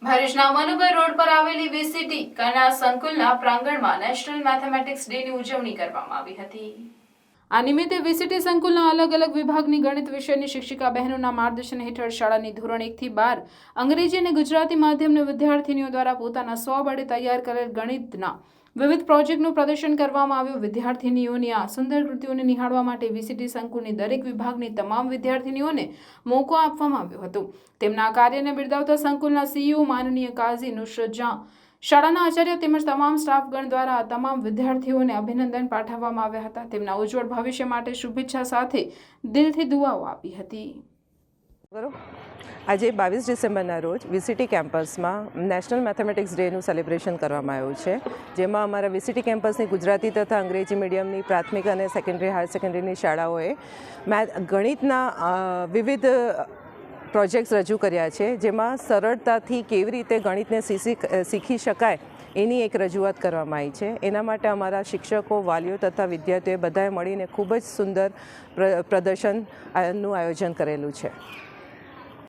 ભરૂચના મનુબર રોડ પર આવેલી વીસીટી કન્યા સંકુલના પ્રાંગણમાં નેશનલ મેથેમેટિક્સ ડેની ઉજવણી કરવામાં આવી હતી। આ નિમિત્તે વીસીટી સંકુલના અલગ અલગ વિભાગની ગણિત વિષયની શિક્ષિકા બહેનોના માર્ગદર્શન હેઠળ શાળાની ધોરણ 1 થી 12 અંગ્રેજી અને ગુજરાતી માધ્યમના વિદ્યાર્થીનીઓ દ્વારા પોતાના સ્વબળે તૈયાર કરેલ ગણિતના વિવિધ પ્રોજેક્ટનું પ્રદર્શન કરવામાં આવ્યું। વિદ્યાર્થીનીઓની આ સુંદર કૃતિઓને નિહાળવા માટે વીસીટી સંકુલની દરેક વિભાગની તમામ વિદ્યાર્થીનીઓને મોકો આપવામાં આવ્યો હતો। તેમના કાર્યને બિરદાવતા સંકુલના સીઈઓ માનનીય કાઝી નુસરત જાં, શાળાના આચાર્ય તેમજ તમામ સ્ટાફગણ દ્વારા તમામ વિદ્યાર્થીઓને અભિનંદન પાઠવવામાં આવ્યા હતા। તેમના ઉજ્જવળ ભવિષ્ય માટે શુભેચ્છા સાથે દિલથી દુઆઓ આપી હતી। આજે 22 ડિસેમ્બરના રોજ વીસીટી કેમ્પસમાં નેશનલ મેથેમેટિક્સ ડેનું સેલિબ્રેશન કરવામાં આવ્યું છે, જેમાં અમારા વીસીટી કેમ્પસની ગુજરાતી તથા અંગ્રેજી મીડિયમની પ્રાથમિક અને સેકન્ડરી હાયર સેકન્ડરીની શાળાઓએ ગણિતના વિવિધ પ્રોજેક્ટ્સ રજૂ કર્યા છે, જેમાં સરળતાથી કેવી રીતે ગણિતને શીખી શકાય એની એક રજૂઆત કરવામાં આવી છે। એના માટે અમારા શિક્ષકો, વાલીઓ તથા વિદ્યાર્થીઓએ બધાએ મળીને ખૂબ જ સુંદર પ્રદર્શનનું આયોજન કરેલું છે।